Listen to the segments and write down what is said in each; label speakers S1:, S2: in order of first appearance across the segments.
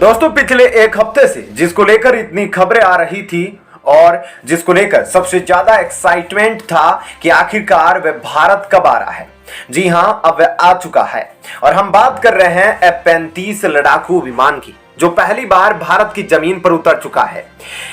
S1: दोस्तों पिछले एक हफ्ते से जिसको लेकर इतनी खबरें आ रही थी और जिसको लेकर सबसे ज्यादा एक्साइटमेंट था कि आखिरकार वह भारत कब आ रहा है। जी हां, अब वह आ चुका है और हम बात कर रहे हैं F-35 लड़ाकू विमान की, जो पहली बार भारत की जमीन पर उतर चुका है।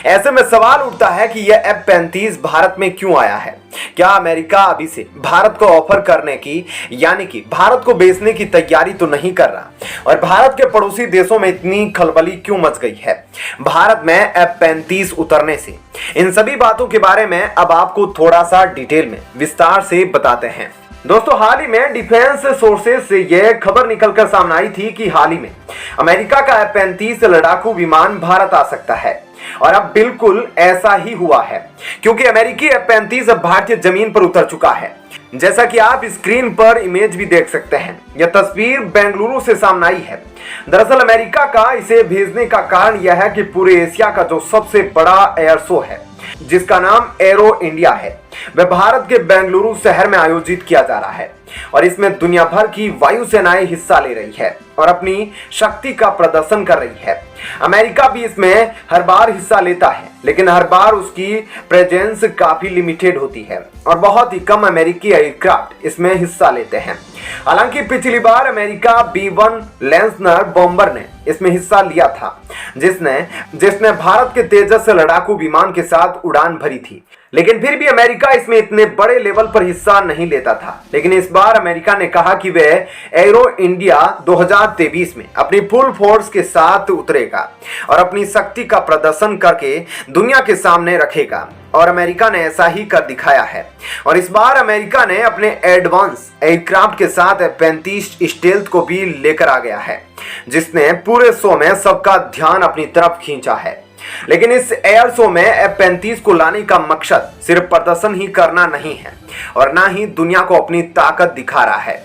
S1: ऐसे में सवाल उठता है कि यह F-35 भारत में क्यों आया है। क्या अमेरिका अभी से भारत को ऑफर करने की यानी कि भारत को बेचने की तैयारी तो नहीं कर रहा, और भारत के पड़ोसी देशों में इतनी खलबली क्यों मच गई है भारत में F-35 उतरने से। इन सभी बातों के बारे में अब आपको थोड़ा सा डिटेल में विस्तार से बताते हैं। दोस्तों, हाल ही में डिफेंस सोर्सेज से यह खबर निकलकर सामने आई थी कि हाल ही में अमेरिका का F-35 लड़ाकू विमान भारत आ सकता है, और अब बिल्कुल ऐसा ही हुआ है, क्योंकि अमेरिकी F-35 अब भारतीय जमीन पर उतर चुका है। जैसा कि आप स्क्रीन पर इमेज भी देख सकते हैं, यह तस्वीर बेंगलुरु से सामने आई है। दरअसल अमेरिका का इसे भेजने का कारण यह है कि पूरे एशिया का जो सबसे बड़ा एयर शो है, जिसका नाम एरो इंडिया है, वह भारत के बेंगलुरु शहर में आयोजित किया जा रहा है, और इसमें दुनिया भर की वायुसेनाएं हिस्सा ले रही है और अपनी शक्ति का प्रदर्शन कर रही है। अमेरिका भी इसमें हर बार हिस्सा लेता है, लेकिन हर बार उसकी प्रेजेंस काफी लिमिटेड होती है और बहुत ही कम अमेरिकी एयरक्राफ्ट इसमें हिस्सा लेते हैं। हालांकि पिछली बार अमेरिका B-1 लैंसनर बॉम्बर ने इसमें हिस्सा लिया था, जिसने भारत के तेजस लड़ाकू विमान के साथ उड़ान भरी थी, लेकिन फिर भी अमेरिका इसमें इतने बड़े लेवल पर हिस्सा नहीं लेता था। लेकिन इस बार अमेरिका ने कहा कि वह एरो इंडिया 2023 में अपनी फुल फोर्स के साथ उतरेगा और अपनी शक्ति का प्रदर्शन करके दुनिया के सामने रखेगा, और अमेरिका ने ऐसा ही कर दिखाया है। और इस बार अमेरिका ने अपने एडवांस एयरक्राफ्ट के साथ F-35 स्टेल्थ को भी लेकर आ गया है, जिसने पूरे शो में सबका ध्यान अपनी तरफ खींचा है। लेकिन इस एयर शो में F-35 को लाने का मकसद सिर्फ प्रदर्शन ही करना नहीं है और ना ही दुनिया को अपनी ताकत दिखा रहा है।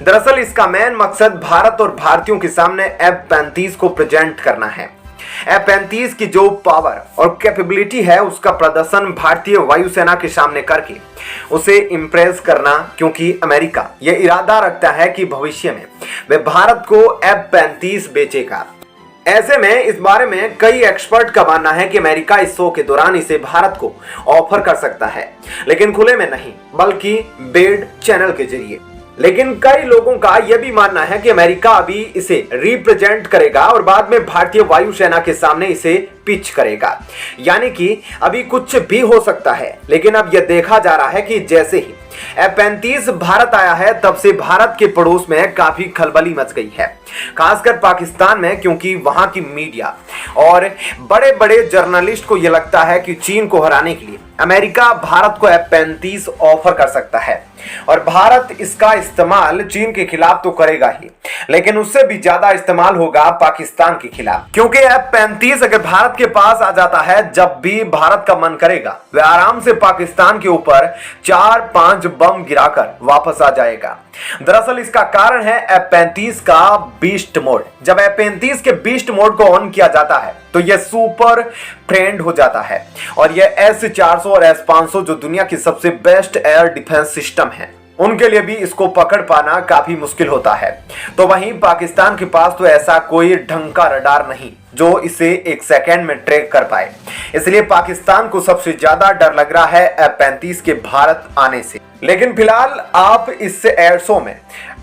S1: दरअसल इसका मेन मकसद भारत और भारतीयों के सामने F-35 को प्रेजेंट करना है। F-35 की जो पावर और कैपेबिलिटी है, उसका प्रदर्शन भारतीय वायुसेना के सामने करके उसे इंप्रेस करना, क्योंकि अमेरिका यह इरादा रखता है कि भविष्य में वह भारत को F-35 बेचेगा। ऐसे में इस बारे में कई एक्सपर्ट का मानना है कि अमेरिका इस शो के दौरान इसे भारत को ऑफर कर सकता है, लेकिन खुले में नहीं, बल्कि बेड चैनल के जरिए। लेकिन कई लोगों का यह भी मानना है कि अमेरिका अभी इसे रिप्रेजेंट करेगा और बाद में भारतीय वायुसेना के सामने इसे पिच करेगा, यानी कि अभी कुछ भी हो सकता है। लेकिन अब यह देखा जा रहा है कि जैसे ही F-35 भारत आया है, तब से भारत के पड़ोस में काफी खलबली मच गई है, खासकर पाकिस्तान में, क्योंकि वहां की मीडिया और बड़े बड़े जर्नलिस्ट को यह लगता है कि चीन को हराने के लिए अमेरिका भारत को F-35 ऑफर कर सकता है, और भारत इसका इस्तेमाल चीन के खिलाफ तो करेगा ही, लेकिन उससे भी ज्यादा इस्तेमाल होगा पाकिस्तान के खिलाफ, क्योंकि F-35 अगर भारत के पास आ जाता है, जब भी भारत का मन करेगा वह आराम से पाकिस्तान के ऊपर 4-5 बम गिराकर वापस आ जाएगा। दरअसल इसका कारण है F-35 का बीस्ट मोड। जब F-35 के बीस्ट मोड को ऑन किया जाता है तो यह सुपर फ्रेंड हो जाता है, और यह S-400 और S-500 जो दुनिया की सबसे बेस्ट एयर डिफेंस सिस्टम है, उनके लिए भी इसको पकड़ पाना काफी मुश्किल होता है। तो वहीं पाकिस्तान के पास तो ऐसा कोई ढंग का रडार नहीं जो इसे एक सेकंड में ट्रैक कर पाए, इसलिए पाकिस्तान को सबसे ज्यादा डर लग रहा है F-35 के भारत आने से। लेकिन फिलहाल आप इस एयर शो में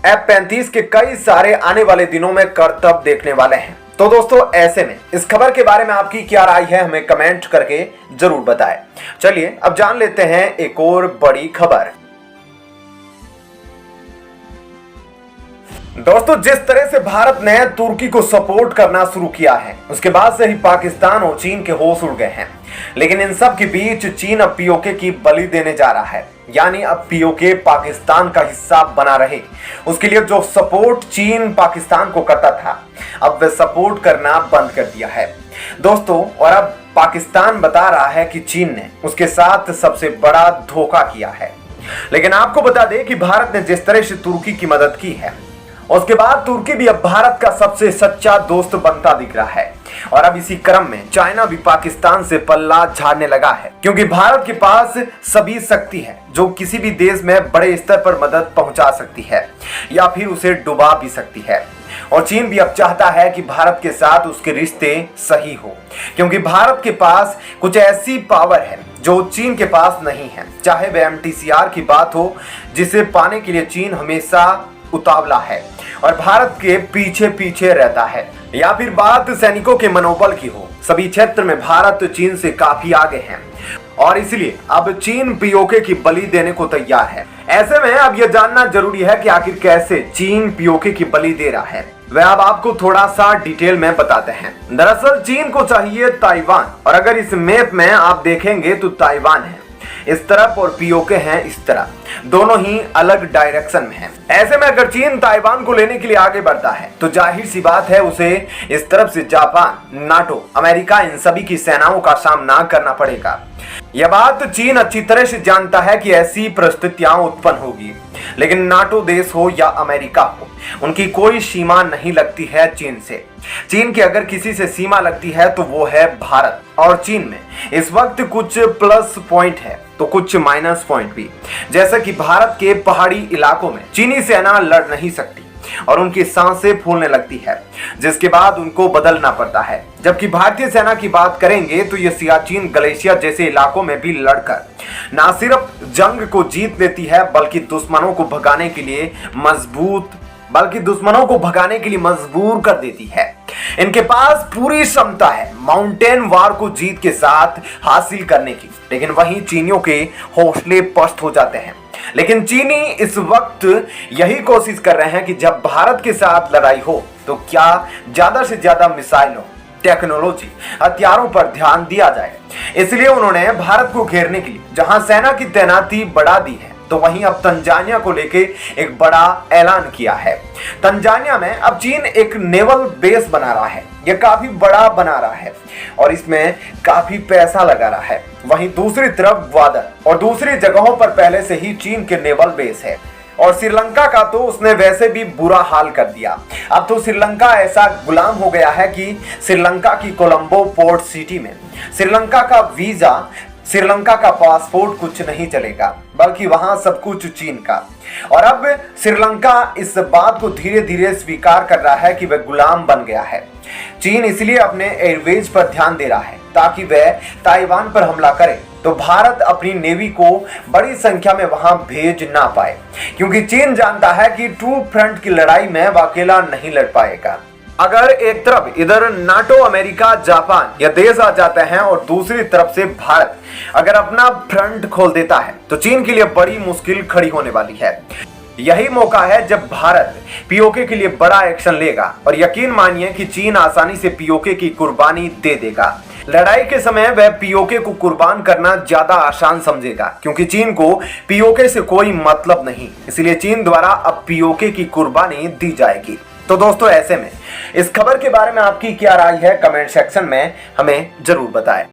S1: F-35 के कई सारे आने वाले दिनों में करतब देखने वाले हैं। तो दोस्तों, ऐसे में इस खबर के बारे में आपकी क्या राय है, हमें कमेंट करके जरूर बताएं। चलिए अब जान लेते हैं एक और बड़ी खबर। दोस्तों, जिस तरह से भारत ने तुर्की को सपोर्ट करना शुरू किया है, उसके बाद से ही पाकिस्तान और चीन के होश उड़ गए हैं। लेकिन इन सब के बीच चीन अब पीओके की बलि देने जा रहा है, यानी अब पीओके पाकिस्तान का हिस्सा बना रहे। उसके लिए जो सपोर्ट चीन पाकिस्तान को करता था, अब वह सपोर्ट करना बंद कर दिया है दोस्तों। और अब पाकिस्तान बता रहा है कि चीन ने उसके साथ सबसे बड़ा धोखा किया है। लेकिन आपको बता दें कि भारत ने जिस तरह से तुर्की की मदद की है, उसके बाद तुर्की भी अब भारत का सबसे सच्चा दोस्त बनता दिख रहा है, और अब इसी क्रम में चाइना भी पाकिस्तान से पल्ला झाड़ने लगा है, क्योंकि भारत के पास सभी शक्ति है जो किसी भी देश में बड़े स्तर पर मदद पहुंचा सकती है या फिर उसे डुबा भी सकती है। और चीन भी अब चाहता है कि भारत के साथ उसके रिश्ते सही हो, क्योंकि भारत के पास कुछ ऐसी पावर है जो चीन के पास नहीं है। चाहे वह एमटीसीआर की बात हो, जिसे पाने के लिए चीन हमेशा उतावला है और भारत के पीछे पीछे रहता है, या फिर बात सैनिकों के मनोबल की हो, सभी क्षेत्र में भारत चीन से काफी आगे है और इसलिए अब चीन पीओके की बलि देने को तैयार है। ऐसे में अब यह जानना जरूरी है कि आखिर कैसे चीन पीओके की बलि दे रहा है, वह अब आपको थोड़ा सा डिटेल में बताते हैं। दरअसल चीन को चाहिए ताइवान, और अगर इस मैप में आप देखेंगे तो ताइवान है इस तरफ और पीओके हैं इस तरफ, दोनों ही अलग डायरेक्शन में हैं। ऐसे में अगर चीन ताइवान को लेने के लिए आगे बढ़ता है तो जाहिर सी बात है उसे इस तरफ से जापान, नाटो, अमेरिका, इन सभी की सेनाओं का सामना करना पड़ेगा। यह बात चीन अच्छी तरह से जानता है कि ऐसी परिस्थितियां उत्पन्न होगी, लेकिन नाटो देश हो या अमेरिका हो, उनकी कोई सीमा नहीं लगती है चीन से। चीन की अगर किसी से सीमा लगती है तो वो है भारत, और चीन में इस वक्त कुछ प्लस पॉइंट है तो कुछ माइनस पॉइंट भी, जैसे कि भारत के पहाड़ी इलाकों में चीनी सेना लड़ नहीं सकती और उनकी सांसें फूलने लगती है, जिसके बाद उनको बदलना पड़ता है। जबकि भारतीय सेना की बात करेंगे तो ये सियाचिन ग्लेशियर जैसे इलाकों में भी लड़कर न सिर्फ जंग को जीत लेती है बल्कि दुश्मनों को भगाने के लिए मजबूर कर देती है। इनके पास पूरी क्षमता है माउंटेन वार को जीत के साथ हासिल करने की, लेकिन वहीं चीनियों के हौसले पस्त हो जाते हैं। लेकिन चीनी इस वक्त यही कोशिश कर रहे हैं कि जब भारत के साथ लड़ाई हो तो क्या ज्यादा से ज्यादा मिसाइलों, टेक्नोलॉजी, हथियारों पर ध्यान दिया जाए। इसलिए उन्होंने भारत को घेरने के लिए जहां सेना की तैनाती बढ़ा दी है, तो वहीं अब तंजानिया को लेके एक बड़ा ऐलान किया है। तंजानिया में अब चीन एक नेवल बेस बना रहा है, यह काफी बड़ा बना रहा है और इसमें काफी पैसा लगा रहा है। वहीं दूसरी तरफ ग्वादर और दूसरी जगहों पर पहले से ही चीन के नेवल बेस है, और श्रीलंका का तो उसने वैसे भी बुरा हाल कर दिया। अब तो श्रीलंका ऐसा गुलाम हो गया है कि श्रीलंका की कोलंबो पोर्ट सिटी में श्रीलंका का वीजा, श्रीलंका का पासपोर्ट कुछ नहीं चलेगा, बल्कि वहां सब कुछ चीन का। और अब श्रीलंका इस बात को धीरे धीरे स्वीकार कर रहा है कि वह गुलाम बन गया है। चीन इसलिए अपने एयरवेज पर ध्यान दे रहा है ताकि वह ताइवान पर हमला करे तो भारत अपनी नेवी को बड़ी संख्या में वहां भेज ना पाए, क्योंकि चीन जानता है कि टू फ्रंट की लड़ाई में वह अकेला नहीं लड़ पाएगा। अगर एक तरफ इधर नाटो, अमेरिका, जापान ये देश आ जाते हैं और दूसरी तरफ से भारत अगर अपना फ्रंट खोल देता है तो चीन के लिए बड़ी मुश्किल खड़ी होने वाली है। यही मौका है जब भारत पीओके के लिए बड़ा एक्शन लेगा, और यकीन मानिए कि चीन आसानी से पीओके की कुर्बानी दे देगा। लड़ाई के समय वह पीओके को कुर्बान करना ज्यादा आसान समझेगा, क्योंकि चीन को पीओके से कोई मतलब नहीं, इसलिए चीन द्वारा अब पीओके की कुर्बानी दी जाएगी। तो दोस्तों, ऐसे में इस खबर के बारे में आपकी क्या राय है, कमेंट सेक्शन में हमें जरूर बताएं।